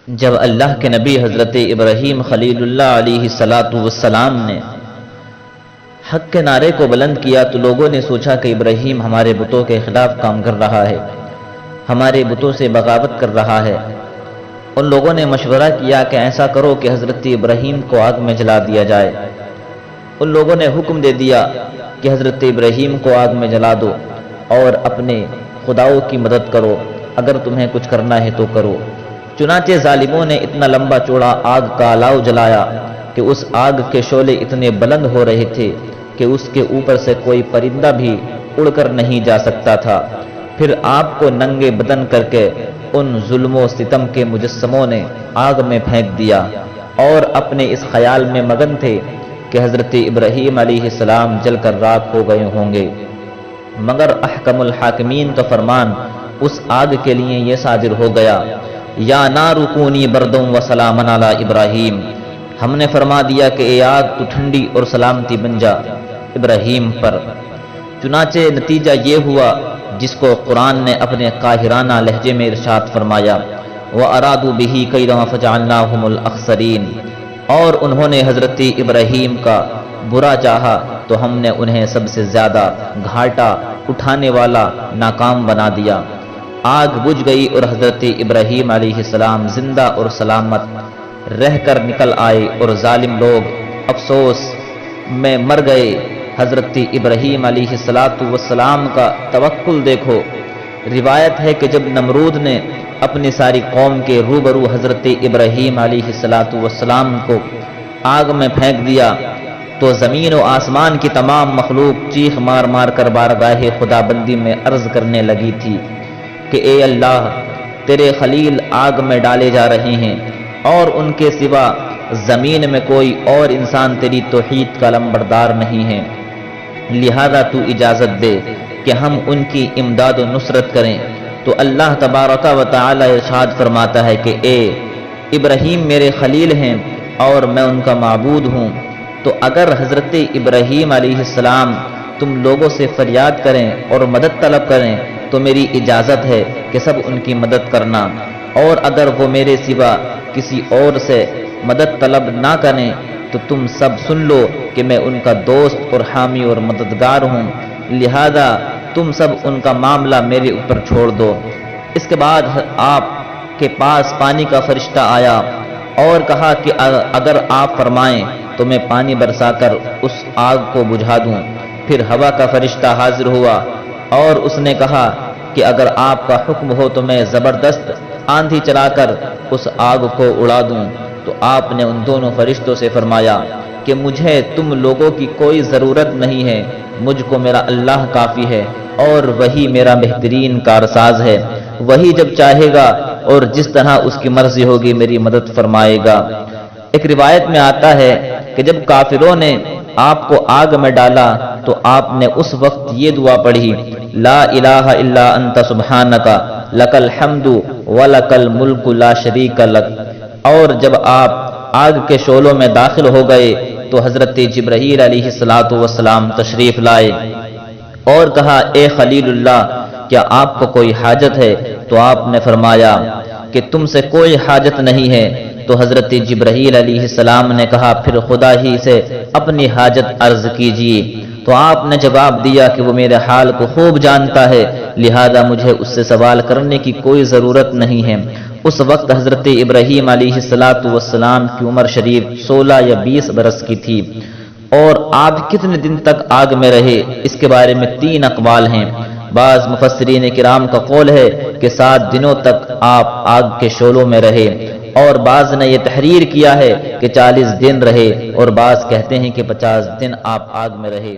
جب اللہ کے نبی حضرت ابراہیم خلیل اللہ علیہ السلام نے حق کے نعرے کو بلند کیا تو لوگوں نے سوچا کہ ابراہیم ہمارے بتوں کے خلاف کام کر رہا ہے، ہمارے بتوں سے بغاوت کر رہا ہے۔ ان لوگوں نے مشورہ کیا کہ ایسا کرو کہ حضرت ابراہیم کو آگ میں جلا دیا جائے۔ ان لوگوں نے حکم دے دیا کہ حضرت ابراہیم کو آگ میں جلا دو اور اپنے خداؤں کی مدد کرو، اگر تمہیں کچھ کرنا ہے تو کرو۔ چنانچہ ظالموں نے اتنا لمبا چوڑا آگ کا الاؤ جلایا کہ اس آگ کے شعلے اتنے بلند ہو رہے تھے کہ اس کے اوپر سے کوئی پرندہ بھی اڑ کر نہیں جا سکتا تھا۔ پھر آپ کو ننگے بدن کر کے ان ظلم و ستم کے مجسموں نے آگ میں پھینک دیا اور اپنے اس خیال میں مگن تھے کہ حضرت ابراہیم علیہ السلام جل کر راکھ ہو گئے ہوں گے، مگر احکم الحاکمین کا فرمان اس آگ کے لیے یہ صادر ہو گیا، یا نار کونی بردم و سلام علی ابراہیم۔ ہم نے فرما دیا کہ اے آگ تو ٹھنڈی اور سلامتی بن جا ابراہیم پر۔ چنانچہ نتیجہ یہ ہوا جس کو قرآن نے اپنے قاہرانہ لہجے میں ارشاد فرمایا، وَأَرَادُوا بِهِ كَيْدًا فَجَعَلْنَاهُمُ الْأَخْسَرِينَ۔ اور انہوں نے حضرت ابراہیم کا برا چاہا تو ہم نے انہیں سب سے زیادہ گھاٹا اٹھانے والا ناکام بنا دیا۔ آگ بجھ گئی اور حضرت ابراہیم علیہ السلام زندہ اور سلامت رہ کر نکل آئے اور ظالم لوگ افسوس میں مر گئے۔ حضرت ابراہیم علیہ السلام کا توکل دیکھو۔ روایت ہے کہ جب نمرود نے اپنی ساری قوم کے روبرو حضرت ابراہیم علیہ السلام کو آگ میں پھینک دیا تو زمین و آسمان کی تمام مخلوق چیخ مار مار کر بارگاہ خدا بندی میں عرض کرنے لگی تھی کہ اے اللہ، تیرے خلیل آگ میں ڈالے جا رہے ہیں اور ان کے سوا زمین میں کوئی اور انسان تیری توحید کا لمبردار نہیں ہے، لہذا تو اجازت دے کہ ہم ان کی امداد و نصرت کریں۔ تو اللہ تبارک و تعالی ارشاد فرماتا ہے کہ اے ابراہیم میرے خلیل ہیں اور میں ان کا معبود ہوں، تو اگر حضرت ابراہیم علیہ السلام تم لوگوں سے فریاد کریں اور مدد طلب کریں تو میری اجازت ہے کہ سب ان کی مدد کرنا، اور اگر وہ میرے سوا کسی اور سے مدد طلب نہ کریں تو تم سب سن لو کہ میں ان کا دوست اور حامی اور مددگار ہوں، لہذا تم سب ان کا معاملہ میرے اوپر چھوڑ دو۔ اس کے بعد آپ کے پاس پانی کا فرشتہ آیا اور کہا کہ اگر آپ فرمائیں تو میں پانی برسا کر اس آگ کو بجھا دوں۔ پھر ہوا کا فرشتہ حاضر ہوا اور اس نے کہا کہ اگر آپ کا حکم ہو تو میں زبردست آندھی چلا کر اس آگ کو اڑا دوں۔ تو آپ نے ان دونوں فرشتوں سے فرمایا کہ مجھے تم لوگوں کی کوئی ضرورت نہیں ہے، مجھ کو میرا اللہ کافی ہے اور وہی میرا بہترین کارساز ہے، وہی جب چاہے گا اور جس طرح اس کی مرضی ہوگی میری مدد فرمائے گا۔ ایک روایت میں آتا ہے کہ جب کافروں نے آپ کو آگ میں ڈالا تو آپ نے اس وقت یہ دعا پڑھی، لا الہ الا انت سبحانک لک الحمد ولک الملک لا شریک لک۔ اور جب آپ آگ کے شعلوں میں داخل ہو گئے تو حضرت جبرائیل علیہ السلام تشریف لائے اور کہا اے خلیل اللہ، کیا آپ کو کوئی حاجت ہے؟ تو آپ نے فرمایا کہ تم سے کوئی حاجت نہیں ہے۔ تو حضرت جبرائیل علیہ السلام نے کہا پھر خدا ہی سے اپنی حاجت عرض کیجیے۔ تو آپ نے جواب دیا کہ وہ میرے حال کو خوب جانتا ہے، لہذا مجھے اس سے سوال کرنے کی کوئی ضرورت نہیں ہے۔ اس وقت حضرت ابراہیم علیہ السلام کی عمر شریف 16 یا 20 برس کی تھی۔ اور آپ کتنے دن تک آگ میں رہے اس کے بارے میں 3 اقوال ہیں۔ بعض مفسرین کرام کا قول ہے کہ 7 دنوں تک آپ آگ کے شعلوں میں رہے، اور بعض نے یہ تحریر کیا ہے کہ 40 دن رہے، اور بعض کہتے ہیں کہ 50 دن آپ آگ میں رہے۔